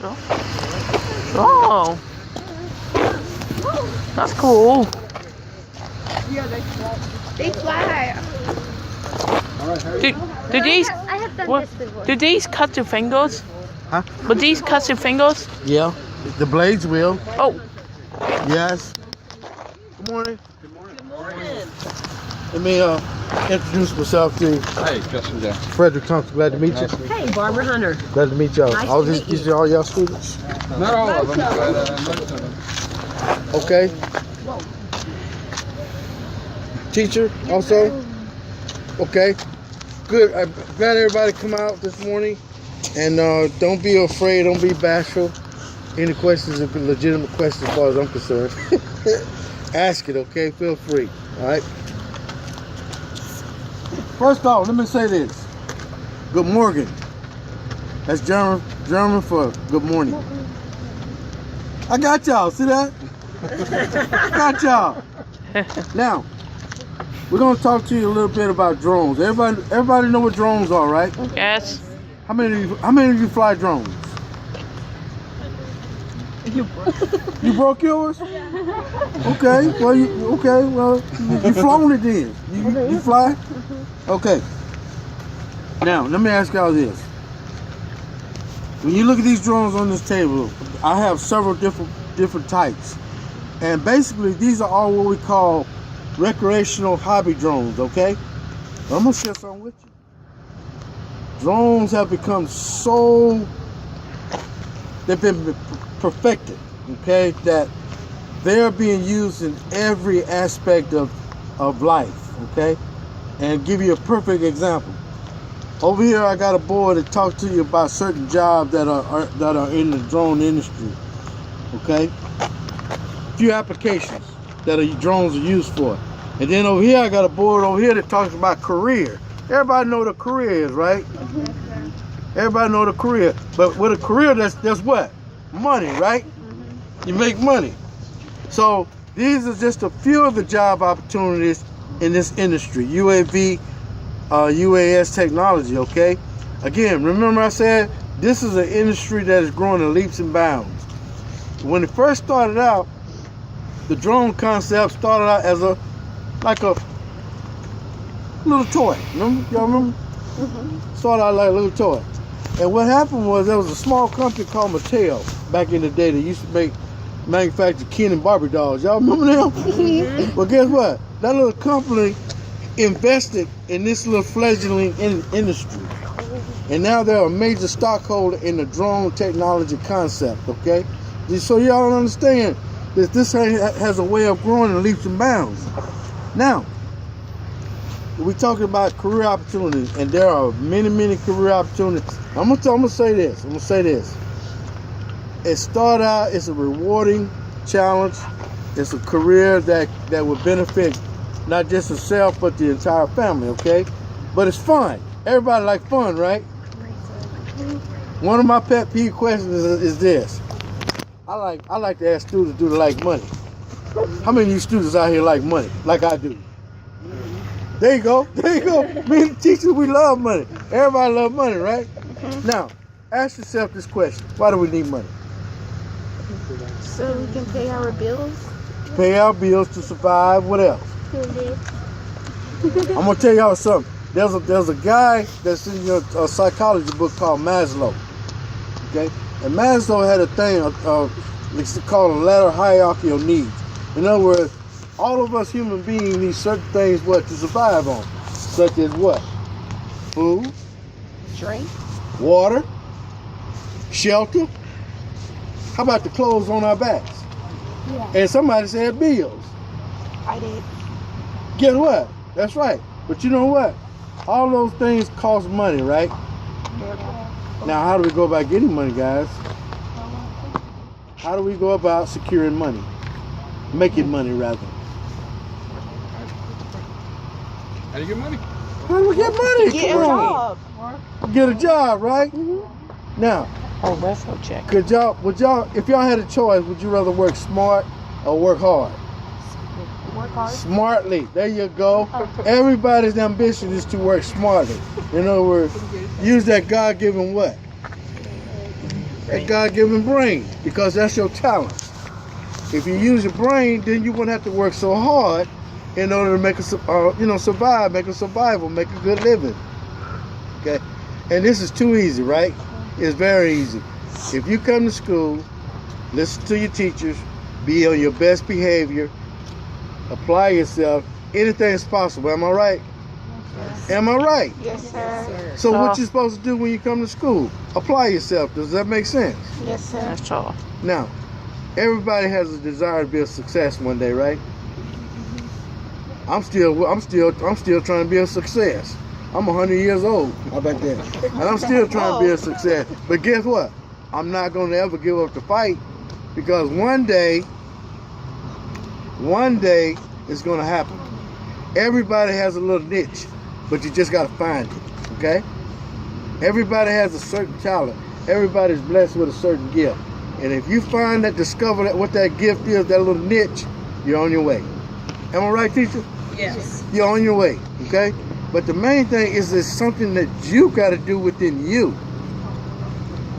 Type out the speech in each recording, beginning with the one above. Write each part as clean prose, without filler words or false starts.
Oh, that's cool. Yeah, they fly. Do these? I have done What? this before. Do these cut your fingers? Huh? Would these cut your fingers? Yeah. The blades will. Oh, Yes. Good morning. Good morning. Good morning. Let me introduce myself to you. Hey, Justin Jack. Frederick Thompson. Glad to meet you. Hey, Barbara Hunter. Glad to meet y'all. Nice All to these, meet you. these are all y'all students. Not all of them, but most of them. Okay. Teacher also. Okay. Good. I'm glad everybody come out this morning. And don't be afraid. Don't be bashful. Any questions, if legitimate questions as far as I'm concerned, ask it, okay? Feel free, all right? First off, let me say this. Good morning. That's German for good morning. I got y'all, see that? Got y'all. Now, we're gonna talk to you a little bit about drones. Everybody know what drones are, right? yes. How many of you fly drones? You broke yours? Okay. Well, you flown it then. You fly? Okay. Now, let me ask y'all this. When you look at these drones on this table, I have several different types. And basically, these are all what we call recreational hobby drones, okay? I'm gonna share something with you. Drones have become they've been perfected, okay, that they're being used in every aspect of life, okay? And give you a perfect example. Over here, I got a board to talk to you about certain jobs that are in the drone industry, okay? A few applications that drones are used for. And then over here, I got a board over here that talks about career. Everybody know what a career is, right? Everybody know the career. But with a career, that's what? Money, right? You make money. So these are just a few of the job opportunities in this industry. UAV, UAS technology, okay? Again, remember I said this is an industry that is growing in leaps and bounds. When it first started out, the drone concept started out as like a little toy. Remember? Y'all remember? Started out like a little toy. And what happened was there was a small company called Mattel back in the day that used to manufacture Ken and Barbie dolls. Y'all remember them? Well, guess what? That little company invested in this little fledgling industry. And now they're a major stockholder in the drone technology concept, okay? So y'all understand that this has a way of growing in leaps and bounds. Now, we're talking about career opportunities, and there are many career opportunities. I'm gonna say this. It started out, it's a rewarding challenge. It's a career that will benefit not just yourself, but the entire family, okay? But it's fun. Everybody like fun, right? One of my pet peeve questions is this. I like to ask students, do they like money? How many of you students out here like money, like I do? There you go. Me and the teachers, we love money. Everybody love money, right? Now, ask yourself this question. Why do we need money? So we can pay our bills. Pay our bills to survive. What else? I'm going to tell y'all something. There's a guy that's in your psychology book called Maslow. Okay? And Maslow had a thing it's called a ladder hierarchy of needs. In other words, all of us human beings need certain things to survive on. Such as what? Food, Drink. water, shelter. How about the clothes on our backs? Yeah. And somebody said bills. I did. Guess what? That's right. But you know what? All those things cost money, right? Now, how do we go about getting money, guys? How do we go about securing money? Making money, rather. How do you get money? How do we get money? Get Come a on. job. Get a job, right? Now, Oh, resto check. would y'all, if y'all had a choice, would you rather work smart or work hard? Work hard. Smartly. There you go. Everybody's ambition is to work smartly. In other words, use that God-given what? that God-given brain, because that's your talent. If you use your brain, then you wouldn't have to work so hard in order to make survive, make a survival, make a good living. Okay, and this is too easy, right? It's very easy. If you come to school, listen to your teachers, be on your best behavior, apply yourself, anything is possible. Am I right? Yes. Am I right? Yes, sir. So what you supposed to do when you come to school? Apply yourself. Does that make sense? Yes, sir. That's all. Now, everybody has a desire to be a success one day, right? I'm still trying to be a success. I'm 100 years old. How about that? And I'm still trying to be a success. But guess what? I'm not going to ever give up the fight, because one day it's going to happen. Everybody has a little niche, but you just got to find it, okay? Everybody has a certain talent. Everybody's blessed with a certain gift. And if you find that, discover that what that gift is, that little niche, you're on your way. Am I right, teacher? Yes. You're on your way, okay? But the main thing is it's something that you got to do within you.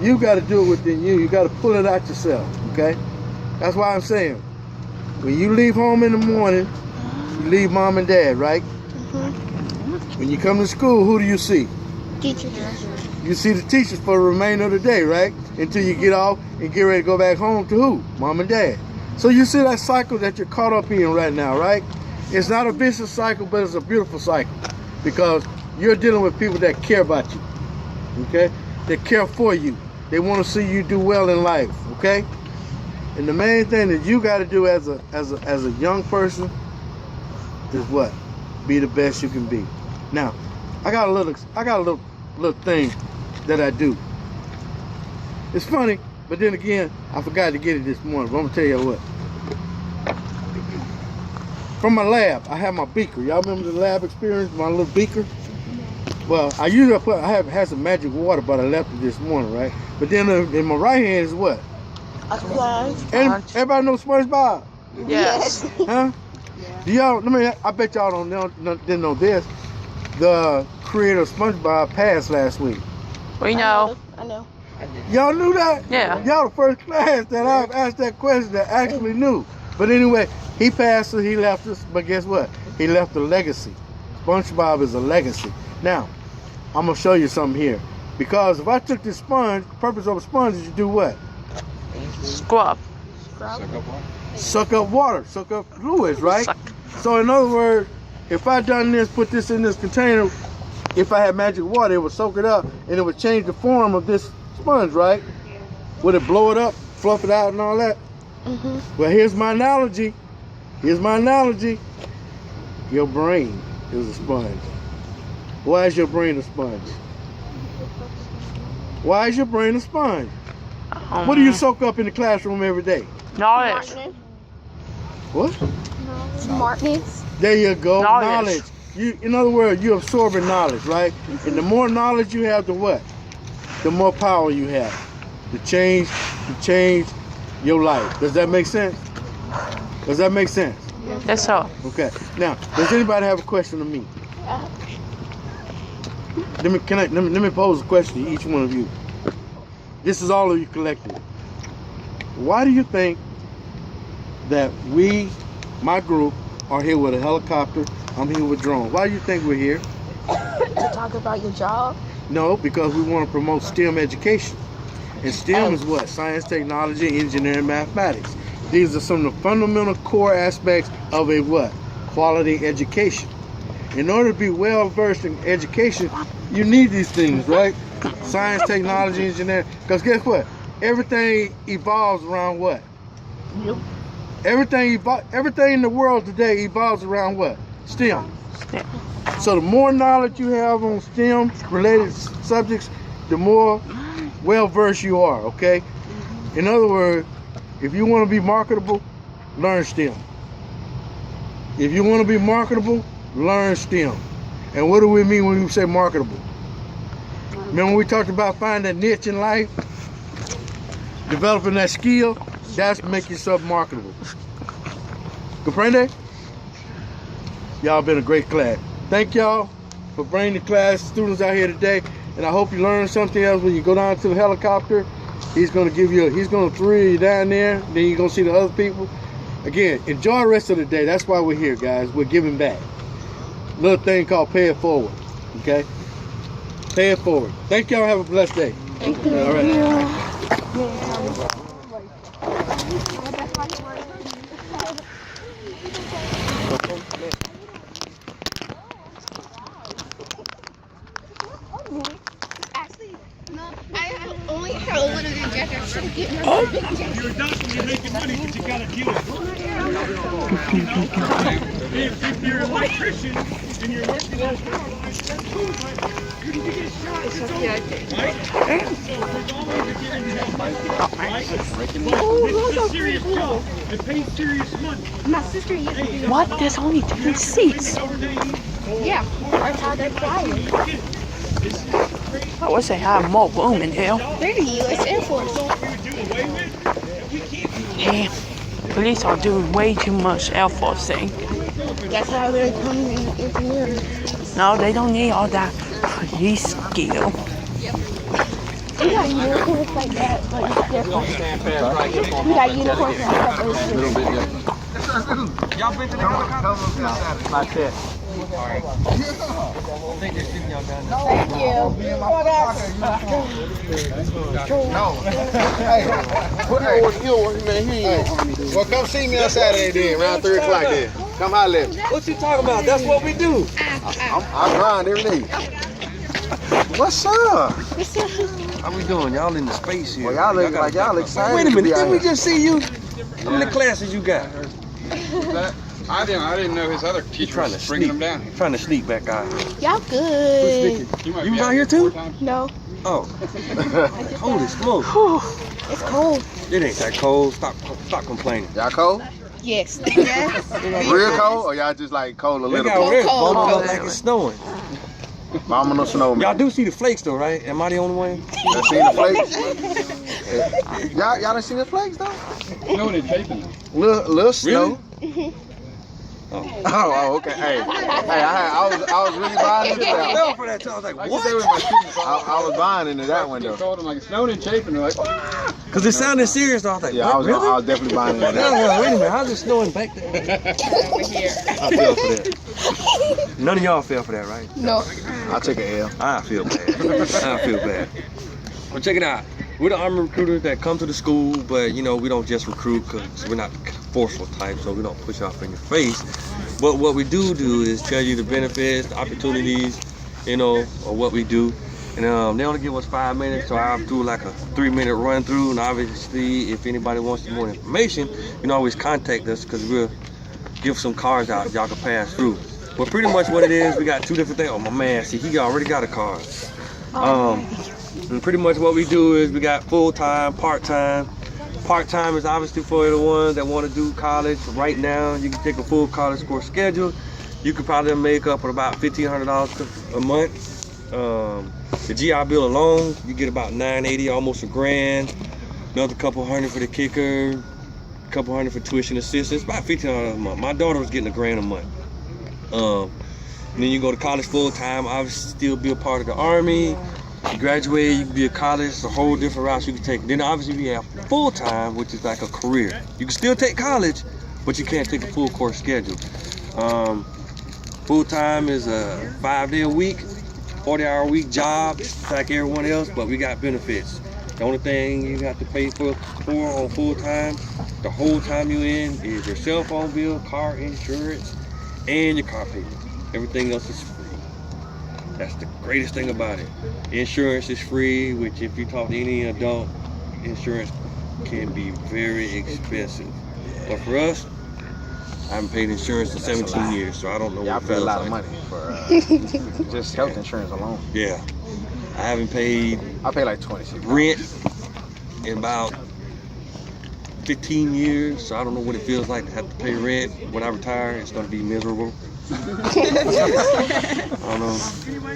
You got to do it within you. You got to pull it out yourself, okay? That's why I'm saying, when you leave home in the morning, you leave mom and dad, right? When you come to school, who do you see? Teachers. You see the teachers for the remainder of the day, right? Until you get off and get ready to go back home to who? Mom and dad. So you see that cycle that you're caught up in right now, right? It's not a vicious cycle, but it's a beautiful cycle, because you're dealing with people that care about you, okay? They care for you. They want to see you do well in life, okay? And the main thing that you got to do as a young person is what? Be the best you can be. Now, I got a little thing that I do. It's funny, but then again, I forgot to get it this morning. But I'm gonna tell you what. From my lab, I have my beaker. Y'all remember the lab experience? My little beaker. Well, I had some magic water, but I left it this morning, right? But then in my right hand is what? A sponge. And everybody know SpongeBob? Yes. Huh? Do y'all? I bet y'all didn't know this. The creator of SpongeBob passed last week. We know. I know. Y'all knew that? Yeah. Y'all the first class that I've asked that question that actually knew. But anyway, he passed, so he left us. But guess what? He left a legacy. SpongeBob is a legacy. Now, I'm gonna show you something here. Because if I took this sponge, the purpose of a sponge is to do what? Scrub. Suck up water, suck up fluids, right? Suck. So in other words, if I done this, put this in this container, if I had magic water, it would soak it up and it would change the form of this sponge, right? Would it blow it up, fluff it out and all that? Well, here's my analogy. Your brain is a sponge. Why is your brain a sponge? Why is your brain a sponge? What do you soak up in the classroom every day? Knowledge. What? Smartness. There you go. Knowledge. In other words, you're absorbing knowledge, right? And the more knowledge you have, the what? The more power you have to change your life. Does that make sense? Does that make sense? That's all. Okay. Now, does anybody have a question to me? Let me pose a question to each one of you. This is all of you collected. Why do you think that my group, are here with a helicopter? I'm here with drones. Why do you think we're here? To talk about your job. No, because we want to promote STEM education. And STEM is what? Science, technology, engineering, mathematics. These are some of the fundamental core aspects of a what? Quality education. In order to be well versed in education, you need these things, right? Science, technology, engineering. Because guess what? Everything evolves around what? Yep. Everything in the world today evolves around what? STEM. So the more knowledge you have on STEM related subjects, the more well versed you are, okay? In other words, if you want to be marketable, learn STEM. If you want to be marketable, learn STEM. And what do we mean when we say marketable? Remember we talked about finding that niche in life? Developing that skill? That's make yourself marketable. Comprende? Y'all been a great class. Thank y'all for bringing the class students out here today. And I hope you learned something else when you go down to the helicopter He's gonna give you. He's gonna throw you down there. Then you're gonna see the other people. Again, enjoy the rest of the day. That's why we're here, guys. We're giving back. Little thing called pay it forward. Okay. Pay it forward. Thank y'all. Have a blessed day. Thank you. All right. Actually, no, I only have a little bit jacket. I should get my big jacket. You're a doctor, you're making money, but you gotta deal with it. If you're an electrician and you're working on that's cool, but you can get shot. It's okay. Right? There's always a guarantee. Right? This is a serious job. It pays serious money. My sister used to do What? There's only 10 seats. Yeah, that's how they fly it. I wish they had more room in here. They're the U.S. Air Force. Yeah. Police are doing way too much Air Force thing. That's how they're coming in engineering. No, they don't need all that police skill. We got uniforms like that, but it's different. We got uniforms like that, but it's different. Y'all been to the helicopter? Like that. Thank you. Well, come see me on Saturday then, around 3 o'clock then. Come holler at me. What you talking about? That's what we do. I grind every day. What's up? How we doing? Y'all in the space here. Well, y'all look like y'all excited. Wait a minute. to be out Didn't we here. just see you? How many classes you got? I didn't know his other teacher trying was to bringing sneak. him down here. Trying to sneak back out. Y'all good. He might You be was out here too? 4 times. No, Oh. Holy smoke. it's cold. It ain't that cold. Stop complaining. Y'all cold? Yes. Yes. Real cold, or y'all just like cold a They little got bit? red cold. bubbled up like it's snowing. I'm no snowman. Y'all do see the flakes though, right? Am I the only one? Y'all seen the flakes? Y'all done seen the flakes though? No, they're taping them. Little snow. Oh. Oh, okay. Hey, I was really buying into I that. fell for that too. I was like, I can what? say with my students, I was buying into that one they though. told them like it's snowing and chafing. They're like, "Ah." Because it sounded serious. I was like, Yeah, what, I was really? definitely buying into No, that. wait a minute. How's it snowing back there? I fell for that. None of y'all fell for that, right? No. I'll take an L. I feel bad. I feel bad. Well, check it out. We're the Army recruiters that come to the school, but you know, we don't just recruit because we're not the forceful type, so we don't push off in your face. But what we do is tell you the benefits, the opportunities, you know, of what we do. And they only give us 5 minutes, so I'll do like a 3-minute run through. And obviously, if anybody wants some more information, you can always contact us because we'll give some cards out y'all can pass through. But pretty much what it is, we got 2 different things. Oh, my man, see, he already got a card. And pretty much what we do is we got full-time, part-time. Part-time is obviously for the ones that want to do college. Right now, you can take a full college course schedule. You could probably make up for about $1,500 a month. The GI Bill alone, you get about $980, almost $1,000. Another couple hundred for the kicker, a couple hundred for tuition assistance, about $1,500 a month. My daughter was getting $1,000 a month. And then you go to college full-time, obviously still be a part of the Army. You graduate, you can be a college, it's a whole different route you can take. Then obviously we have full-time, which is like a career. You can still take college, but you can't take a full course schedule. Full-time is a 5-day-a-week, 40-hour-a-week job, like everyone else, but we got benefits. The only thing you have to pay for on full-time, the whole time you're in, is your cell phone bill, car insurance, and your car payment. Everything else is free. That's the greatest thing about it. Insurance is free, which if you talk to any adult, insurance can be very expensive. But for us, I haven't paid insurance in 17 years, so I don't know Y'all what it pay a feels lot like. of money for just health insurance alone. Yeah. I haven't paid I pay like $26. rent in about 15 years, so I don't know what it feels like to have to pay rent. When I retire, it's going to be miserable. I don't know.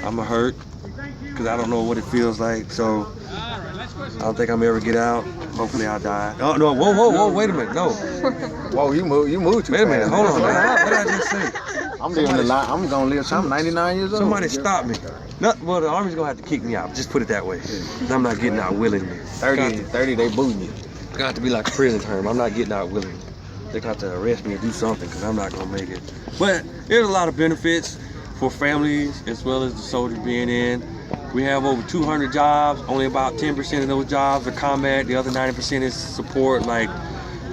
I'm a hurt because I don't know what it feels like. So I don't think I'm ever get out. Hopefully I'll die. Oh no! Whoa! Wait a minute! No! Whoa, you moved too Wait a minute! fast. Hold on! Man. What did I just say? I'm living the life. I'm gonna live. I'm 99 years old. Somebody stop me! Well, the Army's gonna have to kick me out. Just put it that way. 'Cause I'm not getting out willingly. 30, they booting you. It's got to be like a prison term. I'm not getting out willingly. They're gonna have to arrest me or do something because I'm not gonna make it. But there's a lot of benefits for families as well as the soldiers being in. We have over 200 jobs. Only about 10% of those jobs are combat. The other 90% is support, like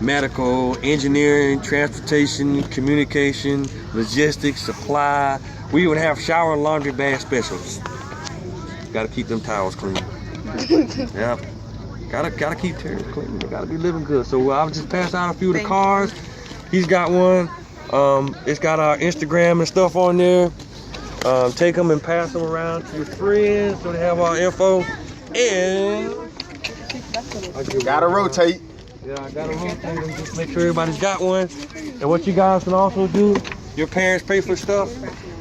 medical, engineering, transportation, communication, logistics, supply. We even have shower and laundry bath specialists. Gotta keep them towels clean. Yeah. Gotta keep Terry clean. They gotta be living good. So I'll just pass out a few of the cards. He's got one. It's got our Instagram and stuff on there. Take them and pass them around to your friends so they have our info. And Gotta rotate. yeah, I gotta rotate them. Just make sure everybody's got one. And what you guys can also do, your parents pay for stuff.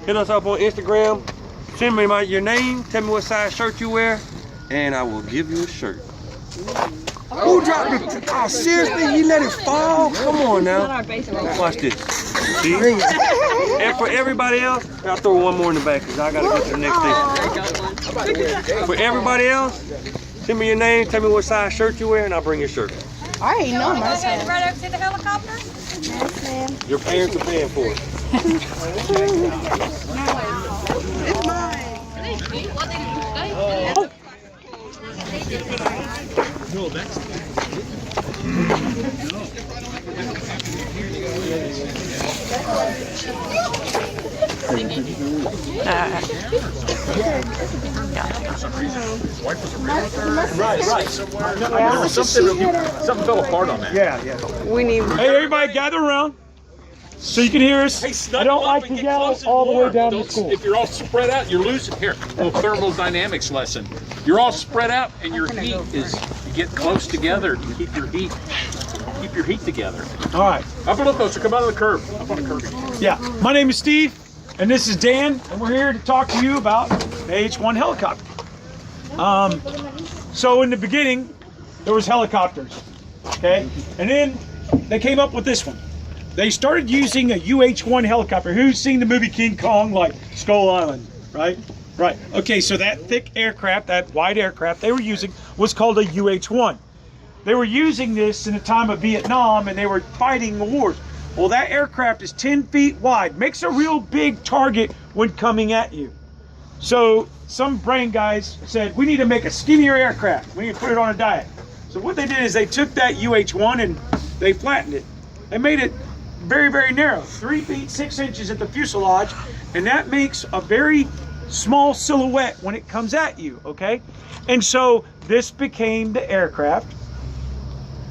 Hit us up on Instagram. Send me your name. Tell me what size shirt you wear, and I will give you a shirt. Who dropped it? Oh, seriously? You let it fall? Come on now. Watch this. See? And for everybody else, I'll throw one more in the back because I got to get to the next station. For everybody else, send me your name, tell me what size shirt you wear, and I'll bring your shirt. I already know my size. Right over to the helicopter? Yes, ma'am. Your parents are paying for it. It's mine. No, that's right. Something fell apart on that. Yeah. We need. Hey, everybody, gather around so you can hear us. Hey, snuggle I don't up like and to get yell close and all the way warm. down Don't- to school. If you're all spread out, you're losing. Here, little thermodynamics lesson. You're all spread out, and your heat is you get close together to keep your heat together. All right. Up a little closer. Come out of the curb. Up on the curb. Yeah. My name is Steve, and this is Dan, and we're here to talk to you about the H-1 helicopter. So in the beginning, there was helicopters, okay? And then they came up with this one. They started using a UH-1 helicopter. Who's seen the movie King Kong, like Skull Island, right? Right. Okay, so that thick aircraft, that wide aircraft they were using was called a UH-1. They were using this in the time of Vietnam, and they were fighting the wars. Well, that aircraft is 10 feet wide, makes a real big target when coming at you. So some brain guys said, we need to make a skinnier aircraft. We need to put it on a diet. So what they did is they took that UH-1 and they flattened it. They made it very, very narrow, 3 feet 6 inches at the fuselage, and that makes a very small silhouette when it comes at you, okay? And so this became the aircraft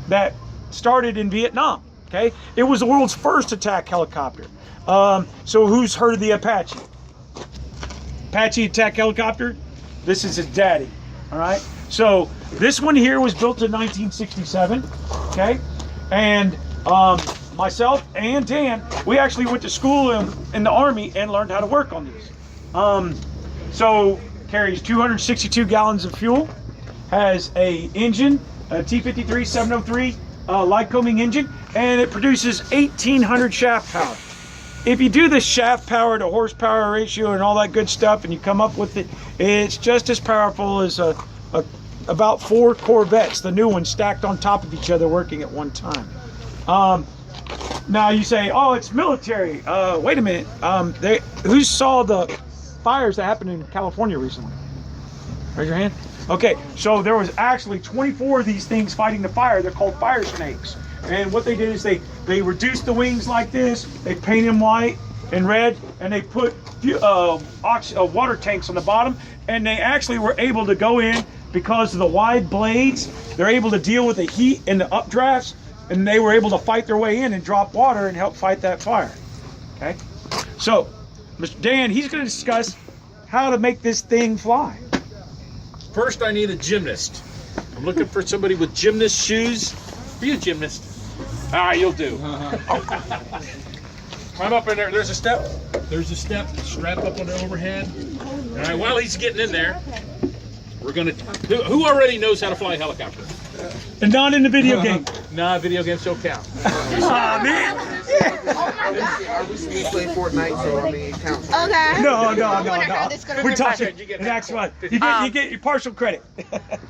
that started in Vietnam, okay? It was the world's first attack helicopter. So who's heard of the Apache? Apache attack helicopter? This is his daddy, all right? So this one here was built in 1967, okay? And myself and Dan, we actually went to school in the Army and learned how to work on these. So carries 262 gallons of fuel, has a engine, a T-53 703 Lycoming engine, and it produces 1,800 shaft power. If you do the shaft power to horsepower ratio and all that good stuff, and you come up with it, it's just as powerful as about 4 Corvettes, the new ones stacked on top of each other working at one time. Now you say, oh, it's military. Wait a minute. Who saw the fires that happened in California recently? Raise your hand. Okay, so there was actually 24 of these things fighting the fire. They're called fire snakes. And what they did is they reduced the wings like this. They painted them white and red, and they put water tanks on the bottom. And they actually were able to go in because of the wide blades. They're able to deal with the heat and the updrafts, and they were able to fight their way in and drop water and help fight that fire. Okay, so Mr. Dan, he's going to discuss how to make this thing fly. First, I need a gymnast. I'm looking for somebody with gymnast shoes. Be a gymnast. All right, you'll do. Climb up in there. There's a step. There's a step. Strap up on the overhead. All right, while he's getting in there, we're going to... Who already knows how to fly a helicopter? And not in the video game. Nah, video games don't count. Aw, man. We play Fortnite, so I mean, it counts. Okay. No. wonder how this gonna We're work. talking. That's right. You get your partial credit.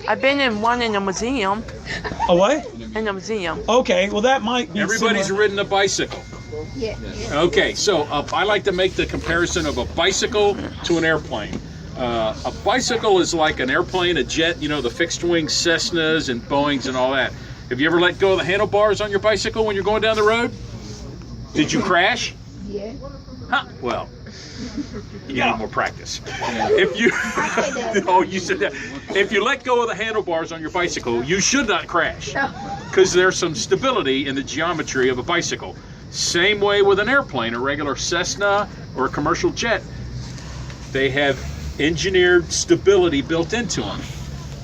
I've been in one in a museum. A what? In a museum. Okay, well that might be Everybody's similar. ridden a bicycle. Yeah. Okay, so I like to make the comparison of a bicycle to an airplane. A bicycle is like an airplane, a jet, you know, the fixed wing Cessnas and Boeings and all that. Have you ever let go of the handlebars on your bicycle when you're going down the road? Did you crash? Yeah. Huh? Well, you need more practice. If you, oh, you said that. If you let go of the handlebars on your bicycle, you should not crash, because there's some stability in the geometry of a bicycle. Same way with an airplane, a regular Cessna or a commercial jet. They have engineered stability built into them.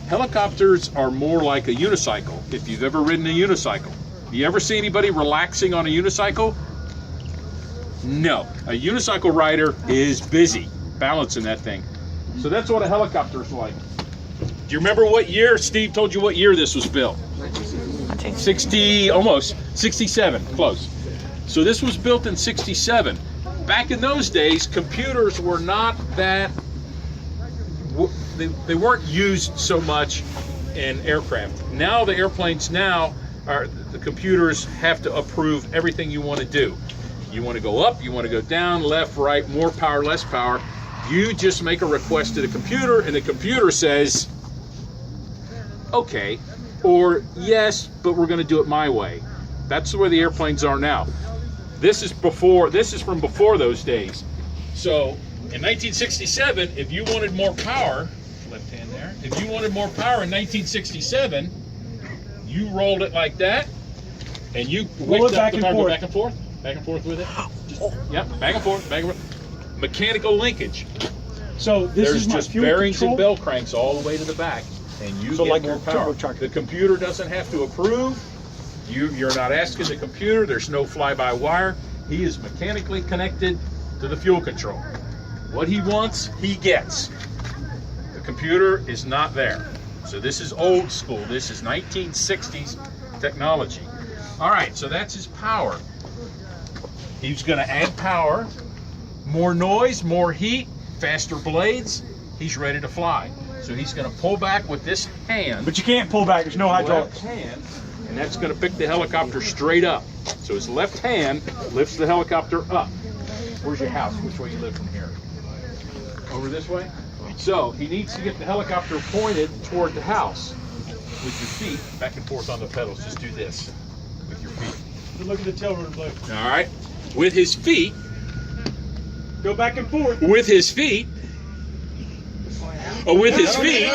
Helicopters are more like a unicycle. If you've ever ridden a unicycle, you ever see anybody relaxing on a unicycle? No, a unicycle rider is busy balancing that thing. So that's what a helicopter is like. Do you remember what year? Steve told you what year this was built. 67, close. So this was built in 67. Back in those days, computers were not that, they weren't used so much in aircraft. Now the airplanes now are, the computers have to approve everything you want to do. You want to go up, you want to go down, left, right, more power, less power. You just make a request to the computer, and the computer says, okay, or yes, but we're going to do it my way. That's the way the airplanes are now. This is from before those days. So in 1967, if you wanted more power, left hand there, if you wanted more power in 1967, you rolled it like that, and you whipped up the power, back and forth with it. Yep, back and forth, Mechanical linkage. So this There's is my just fuel bearings control? and bell cranks all the way to the back, and you So get like more a power. turbocharger. The computer doesn't have to approve. You're not asking the computer. There's no fly-by-wire. He is mechanically connected to the fuel control. What he wants, he gets. The computer is not there. So this is old school. This is 1960s technology. All right, so that's his power. He's going to add power, more noise, more heat, faster blades. He's ready to fly. So he's going to pull back with this hand. But you can't pull back. There's no hydraulics. Left hand, and that's going to pick the helicopter straight up. So his left hand lifts the helicopter up. Where's your house? Which way you live from here? Over this way? So he needs to get the helicopter pointed toward the house. With your feet, back and forth on the pedals. Just do this with your feet. Look at the tail rotor blade. All right. With his feet. Go back and forth. With his feet. With his feet.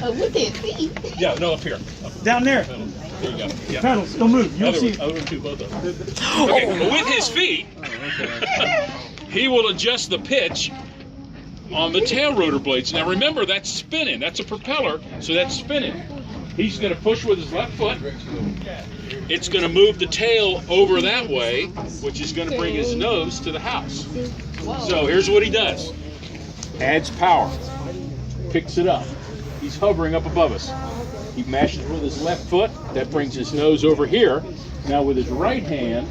With his feet. Yeah, no, up here. Down there. There you go. Yeah. Pedals. Don't move. You'll see. Other two, both of them. Okay, with his feet, he will adjust the pitch on the tail rotor blades. Now remember, that's spinning. That's a propeller, so that's spinning. He's going to push with his left foot. It's going to move the tail over that way, which is going to bring his nose to the house. So here's what he does. Adds power. Picks it up. He's hovering up above us. He mashes with his left foot. That brings his nose over here. Now with his right hand,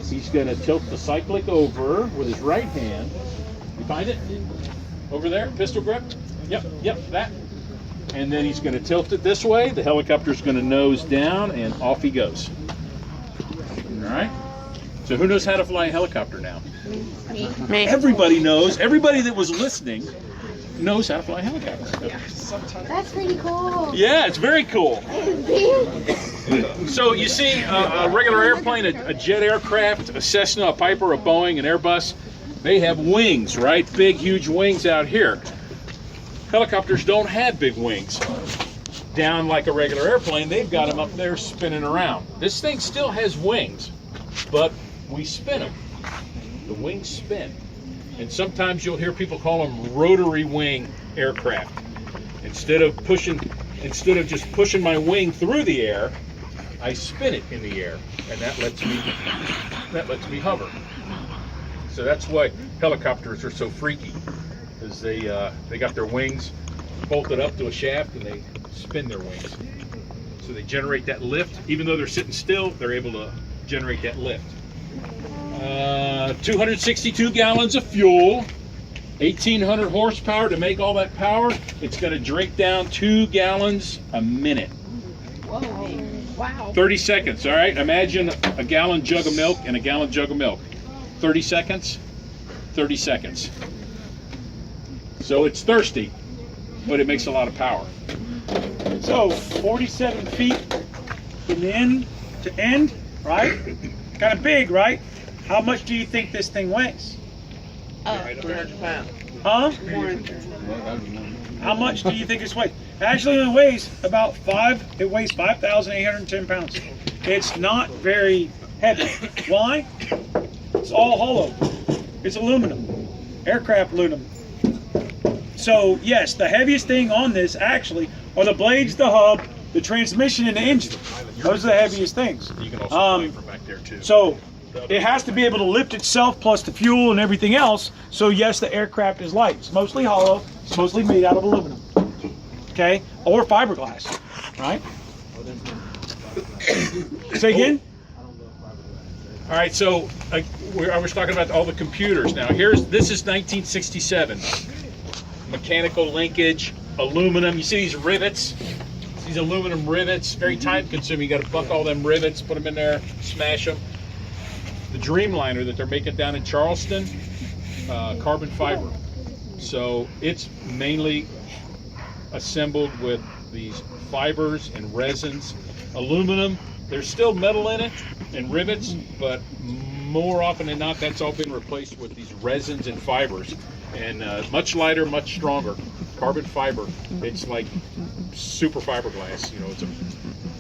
he's going to tilt the cyclic over with his right hand. You find it? Over there, pistol grip? Yep, that. And then he's going to tilt it this way. The helicopter's going to nose down, and off he goes. All right? So who knows how to fly a helicopter now? Me. Everybody knows. Everybody that was listening knows how to fly a helicopter. That's pretty cool. Yeah, it's very cool. So you see a regular airplane, a jet aircraft, a Cessna, a Piper, a Boeing, an Airbus, they have wings, right? Big, huge wings out here. Helicopters don't have big wings. Down like a regular airplane, they've got them up there spinning around. This thing still has wings, but we spin them. The wings spin. And sometimes you'll hear people call them rotary wing aircraft. Instead of just pushing my wing through the air, I spin it in the air, and that lets me hover. So that's why helicopters are so freaky, because they got their wings bolted up to a shaft and they spin their wings. So they generate that lift. Even though they're sitting still, they're able to generate that lift. 262 gallons of fuel, 1,800 horsepower to make all that power. It's going to drink down 2 gallons a minute. Wow. 30 seconds, all right? Imagine a gallon jug of milk and a gallon jug of milk. 30 seconds, 30 seconds. So it's thirsty, but it makes a lot of power. So 47 feet from end to end, right? Kind of big, right? How much do you think this thing weighs? 300 pounds. Huh? How much do you think it weighs? It actually only weighs about 5,810 pounds. It's not very heavy. Why? It's all hollow. It's aluminum, aircraft aluminum. So yes, the heaviest thing on this actually are the blades, the hub, the transmission, and the engine. Those are the heaviest things. You can also play from back there too. So it has to be able to lift itself plus the fuel and everything else. So yes, the aircraft is light. It's mostly hollow. It's mostly made out of aluminum. Okay? Or fiberglass. Right? Say again? All right, so I was talking about all the computers. Now this is 1967. Mechanical linkage, aluminum. You see these rivets? These aluminum rivets, very time consuming. You got to buck all them rivets, put them in there, smash them. The Dreamliner that they're making down in Charleston, carbon fiber. So it's mainly assembled with these fibers and resins. Aluminum, there's still metal in it and rivets, but more often than not, that's all been replaced with these resins and fibers. And much lighter, much stronger. Carbon fiber, it's like super fiberglass. You know, it's a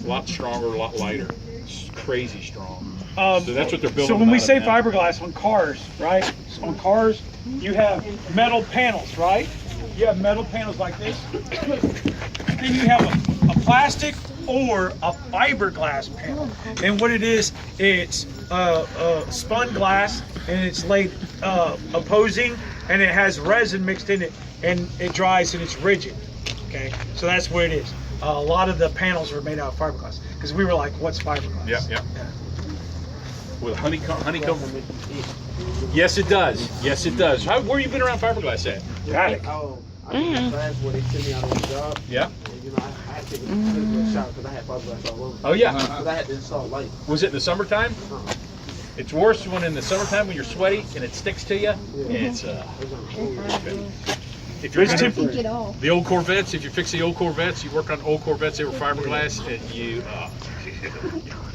lot stronger, a lot lighter. It's crazy strong. So that's what they're building. So when we say now. fiberglass on cars, right? So on cars, you have metal panels, right? You have metal panels like this. Then you have a plastic or a fiberglass panel. And what it is, it's spun glass, and it's laid opposing, and it has resin mixed in it, and it dries and it's rigid. Okay, so that's what it is. A lot of the panels are made out of fiberglass because we were like, "What's fiberglass?" Yeah. With honeycomb. Yes, it does. Yes, it does. Where you been around fiberglass at? Got it. Oh, I did a class where they sent me out on the job. Yeah. And, you know, I had to take a shot because I had fiberglass all over. Oh yeah. Because I had to install light. Was it in the summertime? It's worse when in the summertime when you're sweaty and it sticks to you. It's if you're gonna, the old Corvettes, if you fix the old Corvettes, you work on old Corvettes, they were fiberglass, and you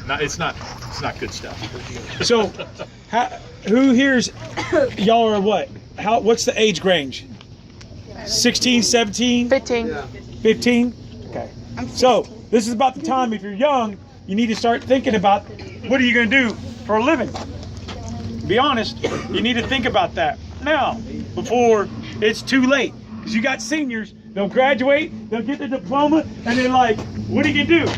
it's not good stuff. So, who here's y'all are what? What's the age range? 16, 17, 15. 15? Okay. So, this is about the time, if you're young, you need to start thinking about what are you going to do for a living. Be honest, you need to think about that now before it's too late. Because you got seniors, they'll graduate, they'll get their diploma, and they're like, what are you going to do?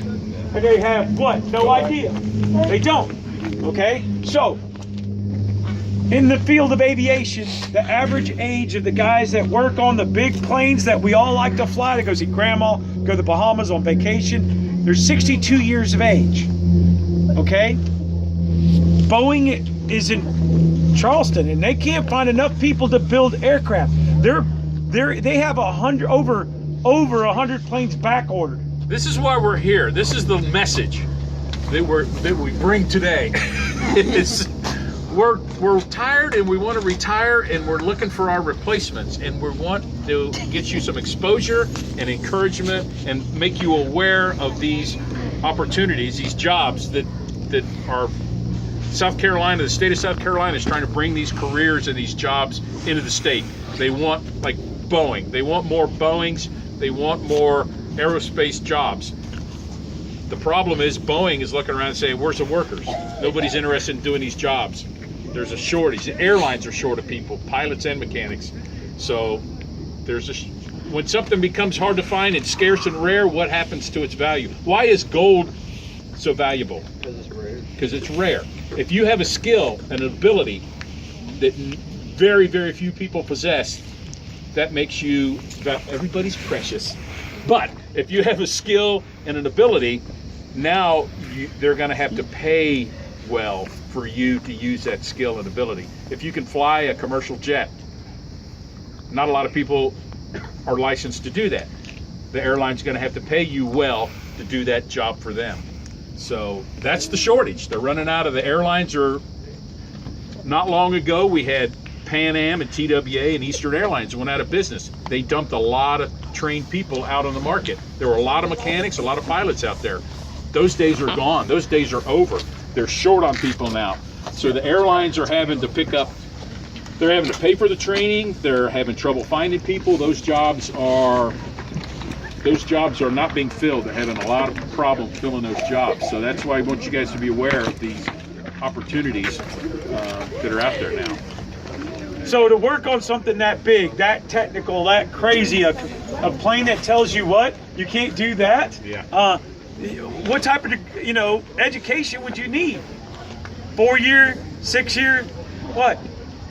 And they have what? No idea. They don't. Okay? So, in the field of aviation, the average age of the guys that work on the big planes that we all like to fly to go see grandma, go to the Bahamas on vacation, they're 62 years of age. Okay? Boeing is in Charleston, and they can't find enough people to build aircraft. They have over 100 planes back ordered. This is why we're here. This is the message that we bring today. We're tired and we want to retire, and we're looking for our replacements, and we want to get you some exposure and encouragement and make you aware of these opportunities, these jobs that are South Carolina, the state of South Carolina is trying to bring these careers and these jobs into the state. They want, like Boeing, they want more Boeings, they want more aerospace jobs. The problem is Boeing is looking around and saying, where's the workers? Nobody's interested in doing these jobs. There's a shortage. The airlines are short of people, pilots and mechanics. So when something becomes hard to find and scarce and rare, what happens to its value? Why is gold so valuable? Because it's rare. Because it's rare. If you have a skill, an ability that very, very few people possess, that makes you, everybody's precious. But if you have a skill and an ability, now they're going to have to pay well for you to use that skill and ability. If you can fly a commercial jet, not a lot of people are licensed to do that. The airline's going to have to pay you well to do that job for them. So that's the shortage. They're running out of the airlines. Not long ago, we had Pan Am and TWA and Eastern Airlines went out of business. They dumped a lot of trained people out on the market. There were a lot of mechanics, a lot of pilots out there. Those days are gone. Those days are over. They're short on people now. So the airlines are having to they're having to pay for the training. They're having trouble finding people. Those jobs are not being filled. They're having a lot of problem filling those jobs. So that's why I want you guys to be aware of these opportunities that are out there now. So to work on something that big, that technical, that crazy, a plane that tells you what, you can't do that. Yeah. What type of education would you need? 4-year, 6-year, what?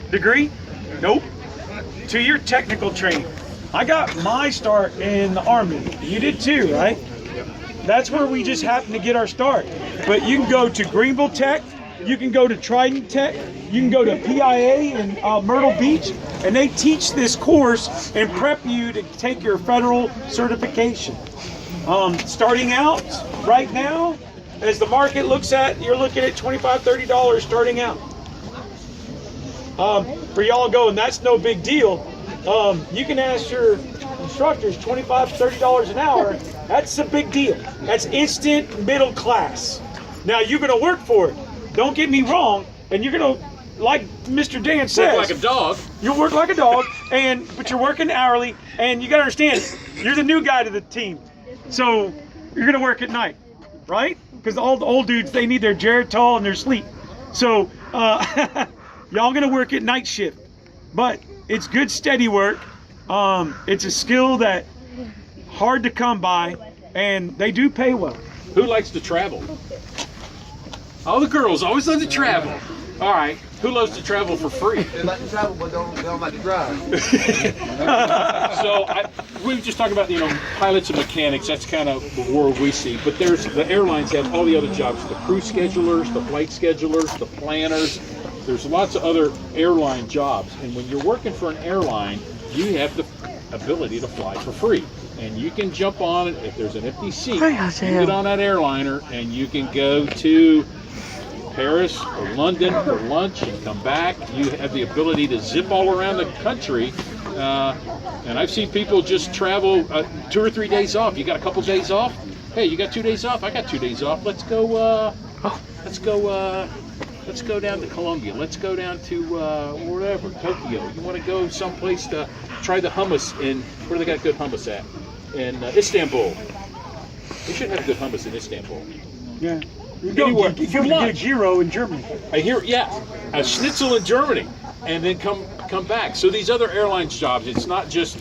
Degree? Nope. 2-year technical training. I got my start in the Army. You did too, right? That's where we just happened to get our start. But you can go to Greenville Tech, you can go to Trident Tech, you can go to PIA in Myrtle Beach, and they teach this course and prep you to take your federal certification. Starting out right now, as the market looks at, you're looking at $25, $30 starting out. For y'all going, that's no big deal. You can ask your instructors $25, $30 an hour. That's a big deal. That's instant middle class. Now you're going to work for it. Don't get me wrong, and you're going to, like Mr. Dan says, Work like a dog. You'll work like a dog, but you're working hourly, and you got to understand, you're the new guy to the team, so you're going to work at night, right? Because all the old dudes, they need their Geritol and their sleep. So y'all going to work at night shift, but it's good, steady work. It's a skill that hard to come by, and they do pay well. Who likes to travel? All the girls always love to travel. All right. Who loves to travel for free? They like to travel, but don't like to drive. So we were just talking about, pilots and mechanics. That's kind of the world we see. But the airlines have all the other jobs: the crew schedulers, the flight schedulers, the planners. There's lots of other airline jobs. And when you're working for an airline, you have the ability to fly for free. And you can jump on it if there's an empty seat. You get on that airliner and you can go to Paris or London for lunch and come back. You have the ability to zip all around the country. And I've seen people just travel 2 or 3 days off. You got a couple days off? Hey, you got 2 days off? I got 2 days off. Let's go down to Colombia. Let's go down to wherever, Tokyo. You want to go someplace to try the hummus in, where do they got good hummus at? In Istanbul. They should have good hummus in Istanbul. Yeah. Anywhere. You go get a gyro in Germany. I hear, a schnitzel in Germany, and then come back. So these other airlines jobs, it's not just